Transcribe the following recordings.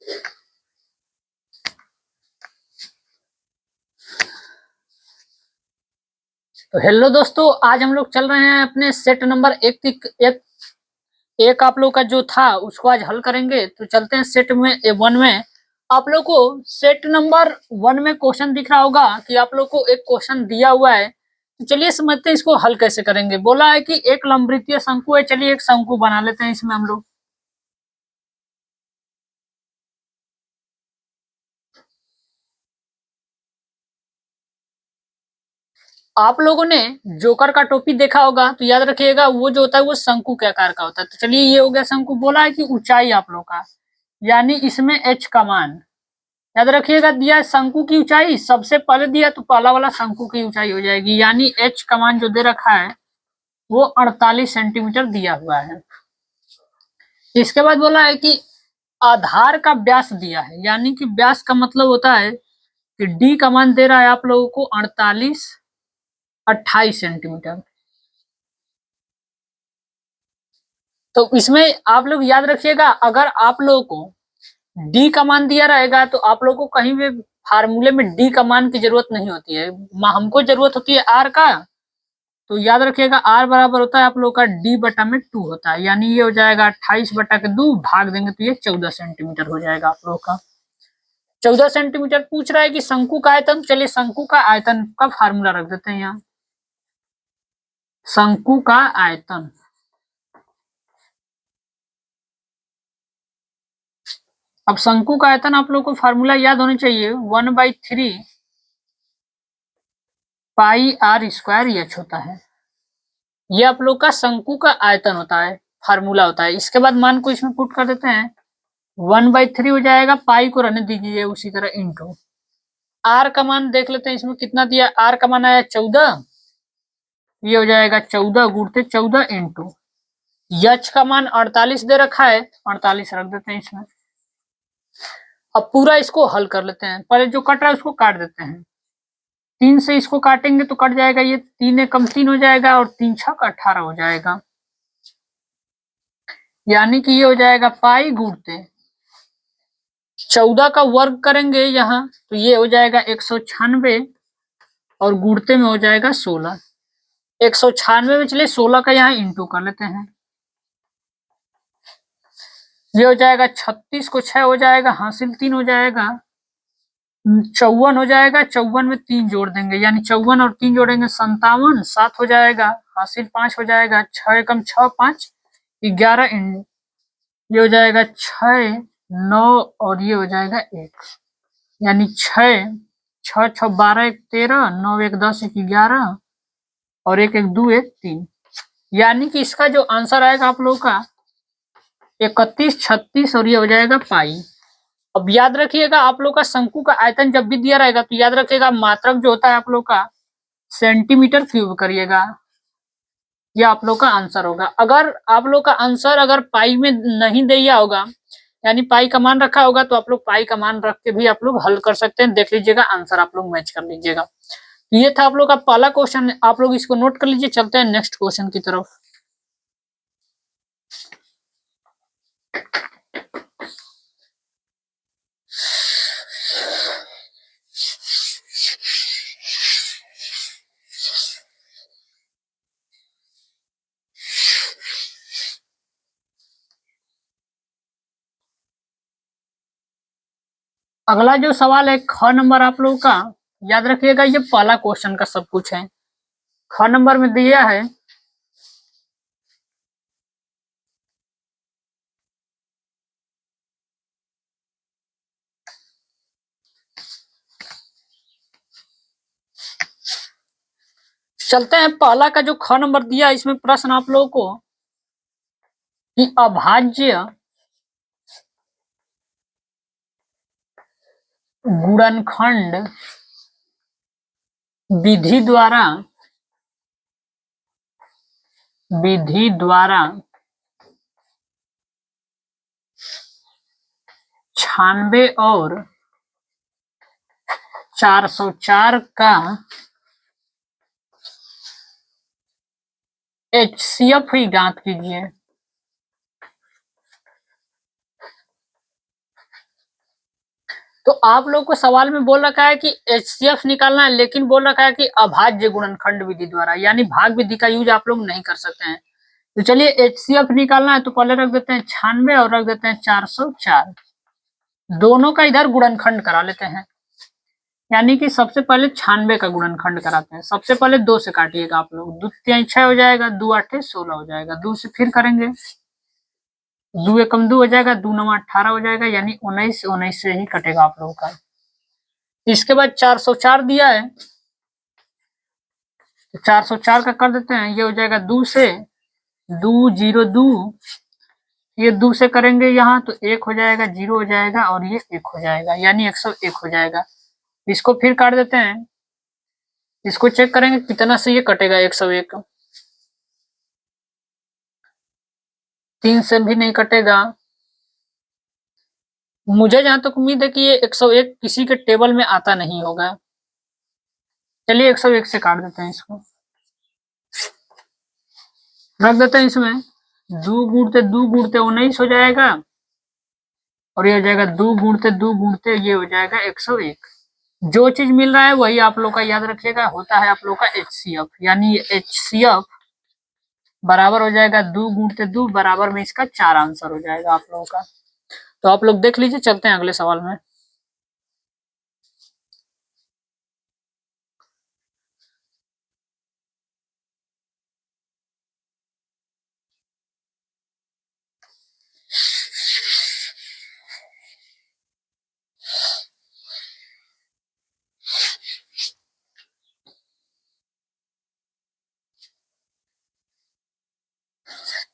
तो हेलो दोस्तों, आज हम लोग चल रहे हैं अपने सेट नंबर एक आप लोग का जो था उसको आज हल करेंगे। तो चलते हैं सेट में वन में। आप लोग को सेट नंबर वन में क्वेश्चन दिख रहा होगा कि आप लोग को एक क्वेश्चन दिया हुआ है। तो चलिए समझते हैं इसको हल कैसे करेंगे। बोला है कि एक लंबवृत्तीय शंकु है, चलिए एक शंकु बना लेते हैं इसमें हम लोग। आप लोगों ने जोकर का टोपी देखा होगा, तो याद रखिएगा वो जो होता है वो शंकु के आकार का होता है। तो चलिए ये हो गया शंकु। बोला है कि ऊंचाई आप लोग का, यानी इसमें एच का मान याद रखिएगा। दिया शंकु की ऊंचाई सबसे पहले दिया, तो पहला वाला शंकु की ऊंचाई हो जाएगी, यानी एच का मान जो दे रखा है वो 48 सेंटीमीटर दिया हुआ है। इसके बाद बोला है कि आधार का व्यास दिया है, यानी कि व्यास का मतलब होता है कि डी का मान दे रहा है आप लोगों को 28 सेंटीमीटर। तो इसमें आप लोग याद रखिएगा, अगर आप लोगों को डी का मान दिया रहेगा तो आप लोगों को कहीं भी फार्मूले में डी का मान की जरूरत नहीं होती है, हमको जरूरत होती है आर का। तो याद रखिएगा आर बराबर होता है आप लोग का डी बटा में 2 होता है, यानी ये हो जाएगा 28 बटा के 2 भाग देंगे तो ये 14 सेंटीमीटर हो जाएगा आप लोग का। 14 सेंटीमीटर पूछ रहा है कि शंकु का आयतन। चलिए शंकु का आयतन का फार्मूला रख देते हैं यहाँ। शंकु का आयतन, अब शंकु का आयतन आप लोग को फार्मूला याद होना चाहिए, 1/3 पाई आर स्क्वायर एच होता है। ये आप लोग का शंकु का आयतन होता है, फार्मूला होता है। इसके बाद मान को इसमें पुट कर देते हैं, 1/3 हो जाएगा, पाई को रहने दीजिए उसी तरह, इंटू आर का मान देख लेते हैं इसमें कितना दिया। आर का मान आया 14, ये हो जाएगा 14 गुणते 14 इंटू यच का मान 48 दे रखा है, 48 रख देते हैं इसमें। अब पूरा इसको हल कर लेते हैं। पहले जो कट रहा है उसको काट देते हैं, 3 से इसको काटेंगे तो कट जाएगा, ये 3 कम 3 हो जाएगा और 3 छक 18 हो जाएगा, यानी कि ये हो जाएगा पाई गुणते 14 का वर्ग करेंगे यहाँ तो ये हो जाएगा 196 और गुणते में हो जाएगा 16। 196 में चलिए 16 का यहाँ इंटू कर लेते हैं, ये हो जाएगा 36 को 6 हो जाएगा, हासिल 3 हो जाएगा, 54 हो जाएगा। 54 में 3 जोड़ देंगे, यानी 54 और 3 जोड़ेंगे 57, 7 हो जाएगा, हासिल 5 हो जाएगा, 6 कम 6 5 11 ये हो जाएगा 6 9 और ये हो जाएगा 1, यानी 6 6 6 12 1 13 9 1 10 1 11 और 1 1 2 1 3, यानी कि इसका जो आंसर आएगा आप लोगों का 31 36 और ये हो जाएगा पाई। अब याद रखिएगा आप लोग का शंकु का आयतन जब भी दिया रहेगा तो याद रखिएगा मात्रक जो होता है आप लोग का सेंटीमीटर क्यूब करिएगा, ये आप लोग का आंसर होगा। अगर आप लोग का आंसर अगर पाई में नहीं दिया होगा, यानी पाई का मान रखा होगा, तो आप लोग पाई का मान रख के भी आप लोग हल कर सकते हैं। देख लीजिएगा आंसर आप लोग मैच कर लीजिएगा। ये था आप लोग का पहला क्वेश्चन, आप लोग इसको नोट कर लीजिए। चलते हैं नेक्स्ट क्वेश्चन की तरफ। अगला जो सवाल है ख नंबर आप लोगों का, याद रखिएगा ये पहला क्वेश्चन का सब कुछ है। ख नंबर में दिया है चलते हैं पहला का जो ख नंबर दिया इसमें प्रश्न आप लोगों को कि अभाज्य गुणनखंड विधि द्वारा 96 और 404 का HCF ही ज्ञात कीजिए। तो आप लोग को सवाल में बोल रखा है कि एचसीएफ निकालना है, लेकिन बोल रखा है कि अभाज्य गुणनखंड विधि द्वारा, यानी भाग विधि का यूज आप लोग नहीं कर सकते हैं। तो चलिए एचसीएफ निकालना है तो पहले रख देते हैं 96 और रख देते हैं 404। दोनों का इधर गुणनखंड करा लेते हैं, यानी कि सबसे पहले 96 का गुणनखंड कराते हैं। सबसे पहले 2 से काटिएगा आप लोग, 2 तिहाई 6 हो जाएगा, 2 आठे 16 हो जाएगा। 2 से फिर करेंगे, 2 एकम 2 हो जाएगा, 2 नवा 18 हो जाएगा, यानी 19 19 से ही कटेगा आप लोगों का। इसके बाद 404 दिया है तो 404 का कर देते हैं, ये हो जाएगा 2 से 2 0 2, ये 2 से करेंगे यहाँ तो 1 हो जाएगा, 0 हो जाएगा और ये 1 हो जाएगा, यानी 101 हो जाएगा। इसको फिर काट देते हैं, इसको चेक करेंगे कितना से ये कटेगा। 101 3 से भी नहीं कटेगा। मुझे जहां तक उम्मीद है कि ये 101 किसी के टेबल में आता नहीं होगा। चलिए 101 से काट देते हैं, इसको रख देते हैं इसमें। 2 गुणते 2 गुणते 19 हो जाएगा और ये हो जाएगा 2 गुणते 2 गुणते ये हो जाएगा 101। जो चीज मिल रहा है वही आप लोग का याद रखिएगा, होता है आप लोग का एचसीएफ, यानी एचसीएफ बराबर हो जाएगा 2 गुणते 2 बराबर में इसका 4 आंसर हो जाएगा आप लोगों का। तो आप लोग देख लीजिए, चलते हैं अगले सवाल में।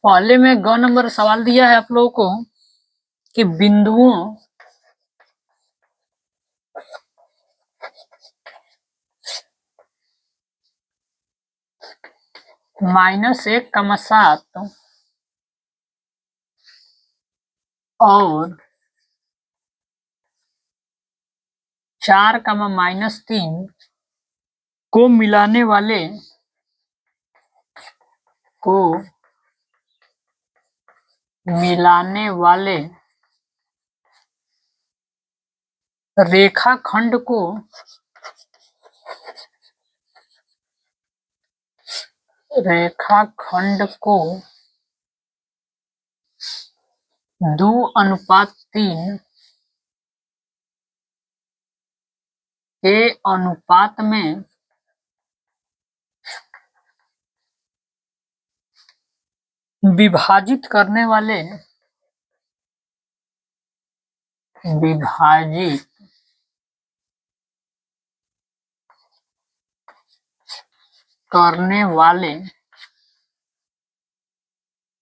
पहले में ग नंबर सवाल दिया है आप लोगों को कि बिंदुओं -1,7 और 4, -3 को मिलाने वाले रेखाखंड को रेखाखंड 2:3 के अनुपात में विभाजित करने वाले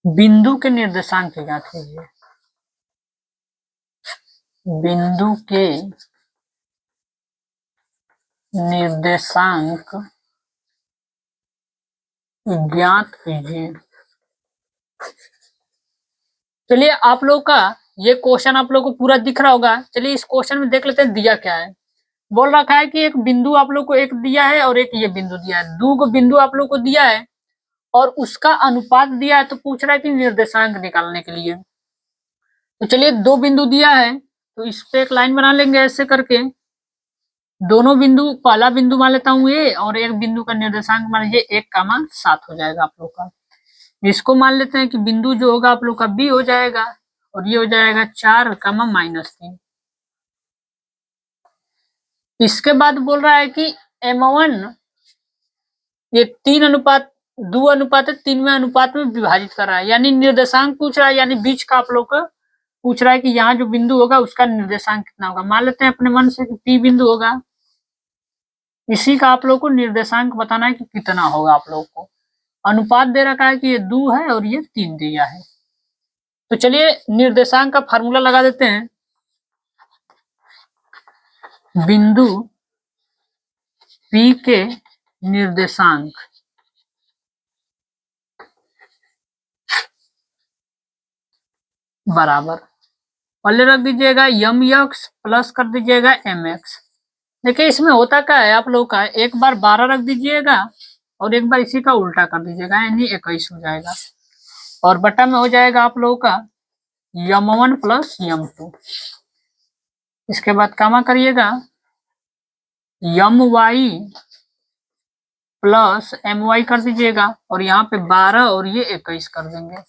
बिंदु के निर्देशांक की ज्ञात कीजिए। बिंदु के निर्देशांक ज्ञात कीजिए। चलिए आप लोग का ये क्वेश्चन आप लोग को पूरा दिख रहा होगा। चलिए इस क्वेश्चन में देख लेते हैं दिया क्या है। बोल रखा है कि एक बिंदु आप लोग को एक दिया है और एक ये बिंदु दिया है। 2 बिंदु आप लोग को दिया है और उसका अनुपात दिया है, तो पूछ रहा है कि निर्देशांक निकालने के लिए। तो चलिए 2 बिंदु दिया है तो इस पे एक लाइन बना लेंगे ऐसे करके। दोनों बिंदु, पहला बिंदु मान लेता हूँ ए और एक बिंदु का निर्देशांक मान लीजिए 1,7 हो जाएगा आप लोग का। इसको मान लेते हैं कि बिंदु जो होगा आप लोग का बी हो जाएगा और ये हो जाएगा 4, -3। इसके बाद बोल रहा है कि M1 ये 2:3 में अनुपात में विभाजित कर रहा है, यानी निर्देशांक पूछ रहा है, यानी बीच का आप लोग का पूछ रहा है कि यहाँ जो बिंदु होगा उसका निर्देशांक कितना होगा। मान लेते हैं अपने मन से कि P बिंदु होगा, इसी का आप लोग को निर्देशांक बताना है कि कितना होगा। आप लोग को अनुपात दे रखा है कि ये 2 है और ये 3 दिया है। तो चलिए निर्देशांक का फार्मूला लगा देते हैं। बिंदु P के निर्देशांक बराबर, पहले रख दीजिएगा mx प्लस कर दीजिएगा mx। देखिए इसमें होता क्या है आप लोग का, एक बार 12 रख दीजिएगा और एक बार इसी का उल्टा कर दीजिएगा, यानी 21 हो जाएगा और बटा में हो जाएगा आप लोगों का m1 प्लस m2। इसके बाद कामा करिएगा my प्लस my कर दीजिएगा और यहाँ पे 12 और ये 21 कर देंगे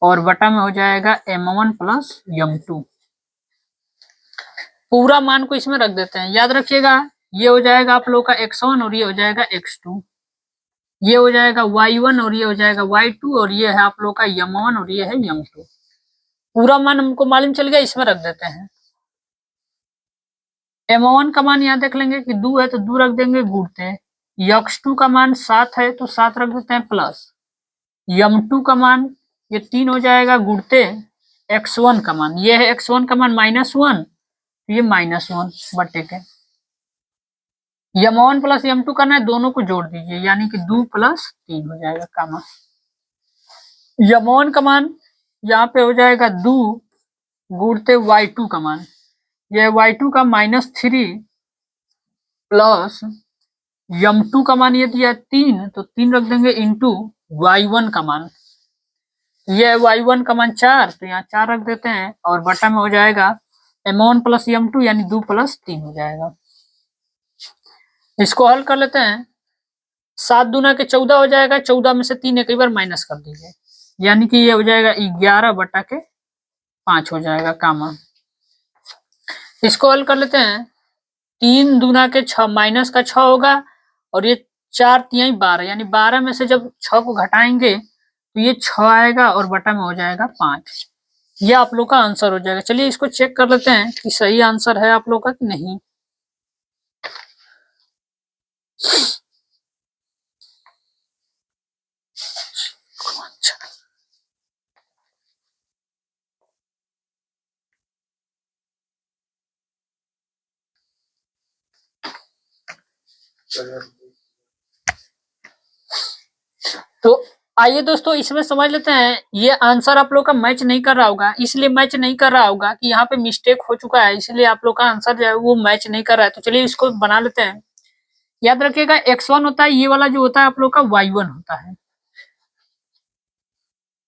और बटा में हो जाएगा m1 प्लस m2। पूरा मान को इसमें रख देते हैं। याद रखिएगा ये हो जाएगा आप लोग का x1 और ये हो जाएगा x2, ये हो जाएगा y1 और ये हो जाएगा y2 और ये है आप लोग का m1 और ये है m2। पूरा मान हमको मालूम चल गया, इसमें रख देते हैं। m1 का मान यहाँ देख लेंगे कि 2 है तो 2 रख देंगे गुणते, x2 का मान 7 है तो 7 रख देते हैं प्लस, m2 का मान ये 3 हो जाएगा गुणते x1 का मान, ये है x1 का मान -1, ये -1 बटे के m1 प्लस m2 करना है, दोनों को जोड़ दीजिए यानी कि 2 प्लस 3 हो जाएगा कामा। m1 का मान यहाँ पे हो जाएगा 2 गुणते y2 का मान, यह y2 का -3 प्लस m2 का मान ये दिया 3 तो 3 रख देंगे इंटू y1 का मान, ये y1 का मान 4 तो यहाँ 4 रख देते हैं और बटा में हो जाएगा m1 प्लस m2 यानी 2 प्लस 3 हो जाएगा। इसको हल कर लेते हैं। 7 दूना के 14 हो जाएगा, 14 में से 3 एक बार माइनस कर दीजिए यानी कि ये हो जाएगा 11 बटा के 5 हो जाएगा कामा। इसको हल कर लेते हैं। 3 दूना के 6 माइनस का 6 होगा और ये 4 तिहाई 12 यानी 12 में से जब 6 को घटाएंगे तो ये 6 आएगा और बटा में हो जाएगा 5। ये आप लोग का आंसर हो जाएगा। चलिए इसको चेक कर लेते हैं कि सही आंसर है आप लोग का कि नहीं। तो आइए दोस्तों इसमें समझ लेते हैं। ये आंसर आप लोग का मैच नहीं कर रहा होगा, इसलिए मैच नहीं कर रहा होगा कि यहाँ पे मिस्टेक हो चुका है, इसलिए आप लोग का आंसर जो है वो मैच नहीं कर रहा है। तो चलिए इसको बना लेते हैं। याद रखिएगा x1 होता है, ये वाला जो होता है आप लोग का y1 होता है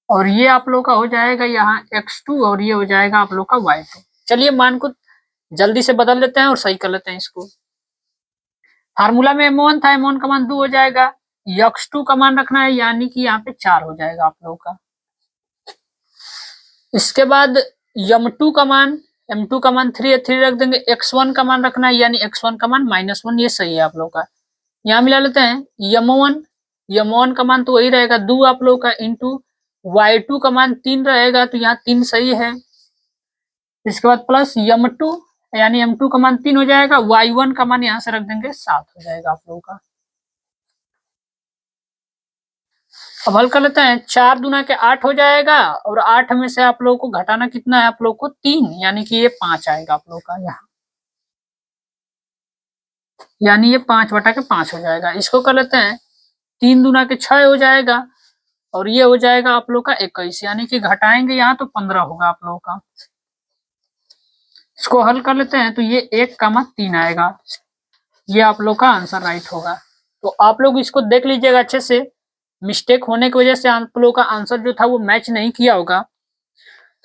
और ये आप लोग का हो जाएगा यहाँ x2 और ये हो जाएगा आप लोग का y2। चलिए मान को जल्दी से बदल लेते हैं और सही कर लेते हैं इसको। फार्मूला में m1 था, m1 का मान 2 हो जाएगा, x2 का मान रखना है यानी कि यहाँ पे 4 हो जाएगा आप लोग का। इसके बाद m2 का मान, m2 का मान 3 है, 3 रख देंगे। x1 का मान रखना है यानी x1 का मान -1, ये सही है आप लोग का। यहाँ मिला लेते हैं m1, m1 का मान तो वही रहेगा 2 आप लोग का इंटू y2 का मान 3 रहेगा तो यहाँ 3 सही है। इसके बाद प्लस m2 यानी m2 का मान 3 हो जाएगा, y1 का मान यहाँ से रख देंगे 7 हो जाएगा आप लोगों का। अब हल कर लेते हैं। 4 दूना के 8 हो जाएगा और 8 में से आप लोगों को घटाना कितना है आप लोग को 3 यानी कि ये 5 आएगा आप लोग का यहाँ, यानी ये 5 बटा के 5 हो जाएगा। इसको कर लेते हैं। 3 दूना के 6 हो जाएगा और ये हो जाएगा आप लोग का 21 यानी कि घटाएंगे यहाँ तो 15 होगा आप लोगों का। इसको हल कर लेते हैं तो ये 1,3 आएगा, ये आप लोग का आंसर राइट होगा। तो आप लोग इसको देख लीजिएगा अच्छे से, मिस्टेक होने की वजह से आप लोग का आंसर जो था वो मैच नहीं किया होगा।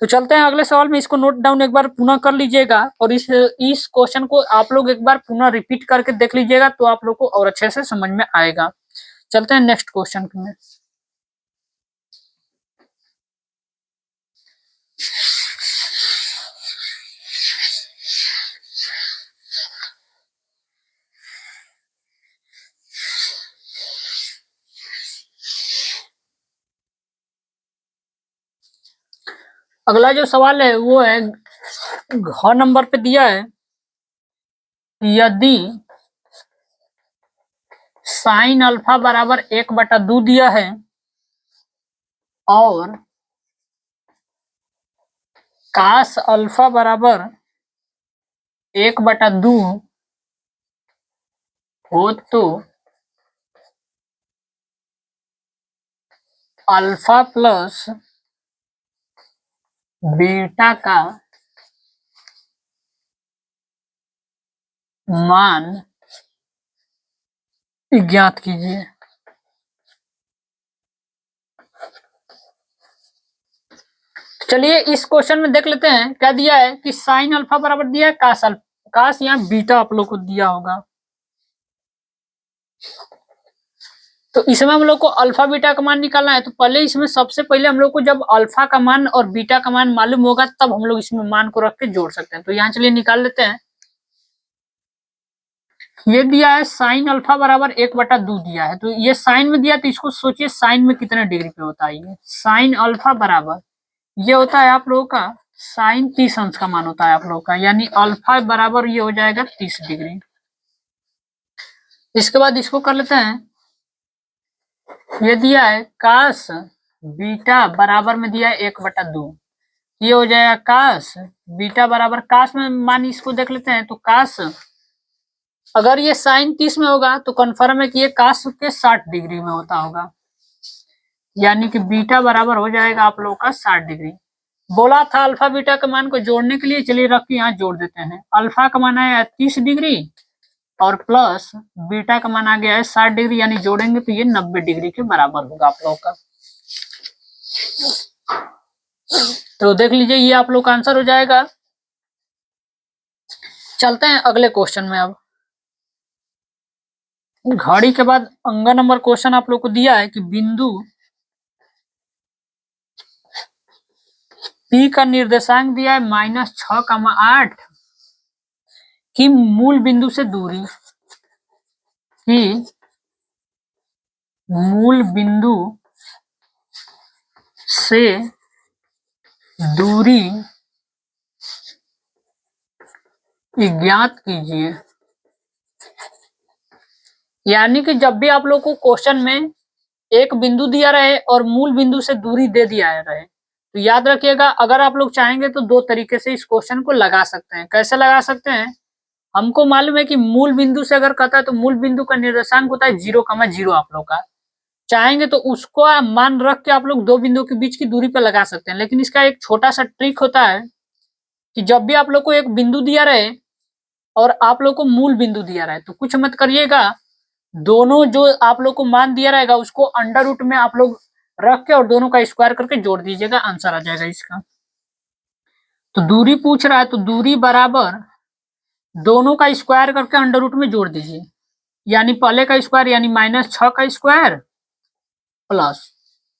तो चलते हैं अगले सवाल में। इसको नोट डाउन एक बार पुनः कर लीजिएगा और इस क्वेश्चन को आप लोग एक बार पुनः रिपीट करके देख लीजिएगा तो आप लोग को और अच्छे से समझ में आएगा। चलते हैं नेक्स्ट क्वेश्चन में। अगला जो सवाल है वो है घ नंबर पे दिया है, यदि साइन अल्फा बराबर 1/2 दिया है और कास अल्फा बराबर 1/2 हो तो अल्फा प्लस बीटा का मान ज्ञात कीजिए। चलिए इस क्वेश्चन में देख लेते हैं क्या दिया है कि साइन अल्फा बराबर दिया है कास कास यहाँ बीटा आप लोग को दिया होगा। तो इसमें हम लोग को अल्फा बीटा का मान निकालना है। तो पहले इसमें सबसे पहले हम लोग को जब अल्फा का मान और बीटा का मान मालूम होगा तब हम लोग इसमें मान को रख के जोड़ सकते हैं। तो यहाँ चलिए निकाल लेते हैं। ये दिया है साइन अल्फा बराबर 1/2 दिया है। तो ये साइन में दिया तो इसको सोचिए साइन में कितने डिग्री पे होता है। ये साइन अल्फा बराबर ये होता है आप लोगों का साइन 30 अंश का मान होता है आप लोगों का, यानी अल्फा बराबर ये हो जाएगा 30 डिग्री। इसके बाद इसको कर लेते हैं। ये दिया है कास बीटा बराबर में दिया है 1/2। ये हो जाएगा कास बीटा बराबर कास में मान इसको देख लेते हैं। तो कास अगर ये साइन 30 में होगा तो कन्फर्म है कि ये कास के 60 डिग्री में होता होगा, यानी कि बीटा बराबर हो जाएगा आप लोगों का 60 डिग्री। बोला था अल्फा बीटा के मान को जोड़ने के लिए, चलिए रख के यहाँ जोड़ देते हैं। अल्फा का मान आया 30 डिग्री और प्लस बीटा का मान आ गया है 60 डिग्री, यानी जोड़ेंगे तो ये 90 डिग्री के बराबर होगा आप लोगों का। तो देख लीजिए ये आप लोग का आंसर हो जाएगा। चलते हैं अगले क्वेश्चन में। अब घड़ी के बाद अंगा नंबर क्वेश्चन आप लोग को दिया है कि बिंदु P का निर्देशांक दिया है -6,8 की मूल बिंदु से दूरी मूल बिंदु से दूरी ज्ञात कीजिए। यानी कि जब भी आप लोग को क्वेश्चन में एक बिंदु दिया रहे और मूल बिंदु से दूरी दे दिया रहे तो याद रखिएगा, अगर आप लोग चाहेंगे तो दो तरीके से इस क्वेश्चन को लगा सकते हैं। कैसे लगा सकते हैं? हमको मालूम है कि मूल बिंदु से अगर कहता है तो मूल बिंदु का निर्देशांक होता है 0,0 आप लोग का। चाहेंगे तो उसको मान रख के आप लोग दो बिंदु के बीच की दूरी पर लगा सकते हैं। लेकिन इसका एक छोटा सा ट्रिक होता है कि जब भी आप लोग को एक बिंदु दिया रहे और आप लोग को मूल बिंदु दिया रहे तो कुछ मत करिएगा, दोनों जो आप लोग को मान दिया रहेगा उसको अंडर रूट में आप लोग रख के और दोनों का स्क्वायर करके जोड़ दीजिएगा, आंसर आ जाएगा इसका। तो दूरी पूछ रहा है तो दूरी बराबर दोनों का स्क्वायर करके अंडर रूट में जोड़ दीजिए, यानी पहले का स्क्वायर यानी -6 का स्क्वायर प्लस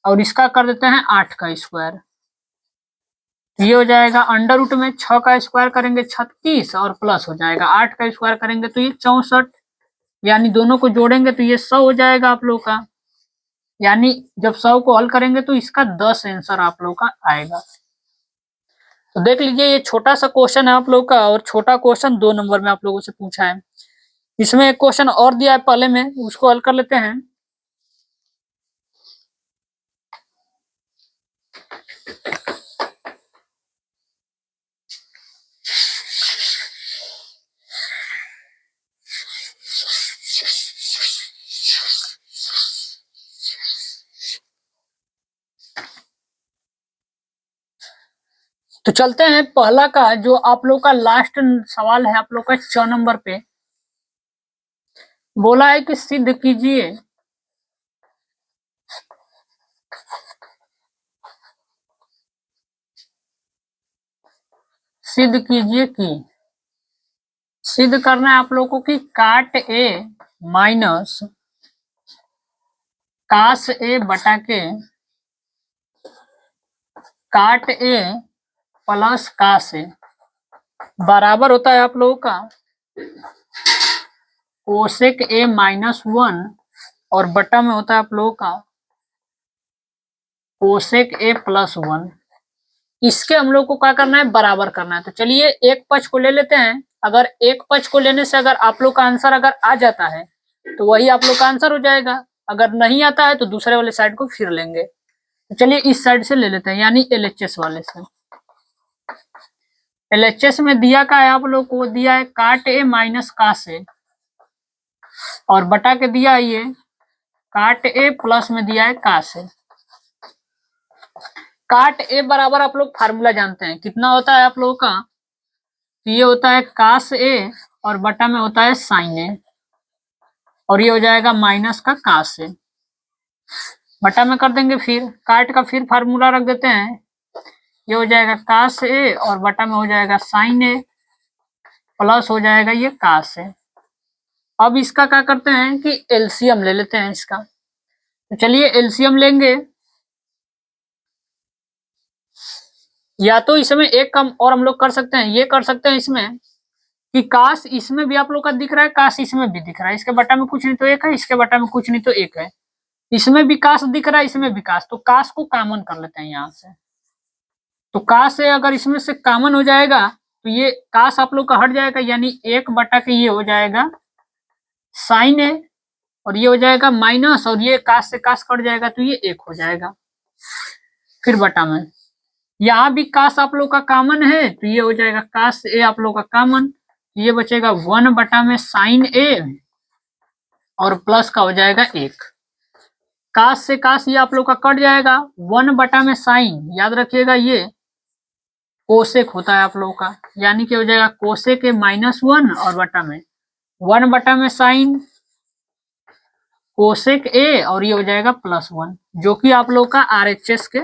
और इसका कर देते हैं 8 का स्क्वायर। ये हो जाएगा अंडर रूट में 6 का स्क्वायर करेंगे 36 और प्लस हो जाएगा 8 का स्क्वायर करेंगे तो ये 64, यानी दोनों को जोड़ेंगे तो ये 100 हो जाएगा आप लोग का। यानी जब 100 को हल करेंगे तो इसका 10 आंसर आप लोग का आएगा। तो देख लीजिए ये छोटा सा क्वेश्चन है आप लोग का, और छोटा क्वेश्चन 2 नंबर में आप लोगों से पूछा है। इसमें एक क्वेश्चन और दिया है पहले में, उसको हल कर लेते हैं। तो चलते हैं पहला का जो आप लोग का लास्ट सवाल है आप लोग का 6 नंबर पे। बोला है कि सिद्ध कीजिए कि सिद्ध करना है आप लोगों को कि काट ए माइनस कास ए बटा के काट ए प्लस कास ए बराबर होता है आप लोगों का कोसेक ए -1 और बटा में होता है आप लोगों का कोसेक ए +1। इसके हम लोग को क्या करना है? बराबर करना है। तो चलिए एक पक्ष को ले लेते हैं। अगर एक पक्ष को लेने से अगर आप लोग का आंसर अगर आ जाता है तो वही आप लोग का आंसर हो जाएगा। अगर नहीं आता है तो दूसरे वाले साइड को फिर लेंगे। तो चलिए इस साइड से ले लेते हैं, यानी LHS वाले से। LHS में दिया का है आप लोग को, दिया है काट ए माइनस कास ए और बटा के दिया है ये काट ए प्लस में दिया है कास ए। काट ए बराबर आप लोग फार्मूला जानते हैं, कितना होता है आप लोगों का? तो ये होता है कास ए और बटा में होता है साइन ए और ये हो जाएगा माइनस का कास ए। बटा में कर देंगे, फिर काट का फिर फार्मूला रख देते हैं ये हो जाएगा कास ए और बटा में हो जाएगा साइन ए प्लस हो जाएगा ये कास ए। अब इसका क्या करते हैं कि एलसीएम ले लेते हैं इसका। तो चलिए एलसीएम लेंगे, या तो इसमें एक काम और हम लोग कर सकते हैं, ये कर सकते हैं इसमें कि काश इसमें भी आप लोग का दिख रहा है, काश इसमें भी दिख रहा है, इसके बटा में कुछ नहीं तो एक है, इसके बटा में कुछ नहीं तो एक है, इसमें भी काश दिख रहा है, इसमें भी काश, तो काश को कॉमन कर लेते हैं यहाँ से। तो काश से अगर इसमें से कॉमन हो जाएगा तो ये काश आप लोग का हट जाएगा, यानी एक बटा के ये हो जाएगा साइन ए और ये हो जाएगा माइनस, और ये काश से काश कट जाएगा तो ये एक हो जाएगा। फिर बटा में यहाँ भी काश आप लोग का कॉमन है तो ये हो जाएगा काश ए आप लोग का कॉमन, ये बचेगा 1 बटा में साइन ए और प्लस का हो जाएगा एक। काश से काश ये आप लोग का कट जाएगा, 1 बटा में साइन, याद रखिएगा ये कोसेक होता है आप लोग का, यानी कि हो जाएगा कोसेक ए -1 और बटा में 1 बटा में साइन कोसेक ए और ये हो जाएगा +1, जो कि आप लोग का RHS के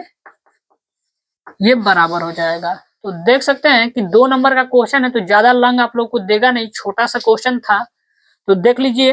ये बराबर हो जाएगा। तो देख सकते हैं कि 2 नंबर का क्वेश्चन है तो ज्यादा लंग आप लोग को देगा नहीं, छोटा सा क्वेश्चन था। तो देख लीजिए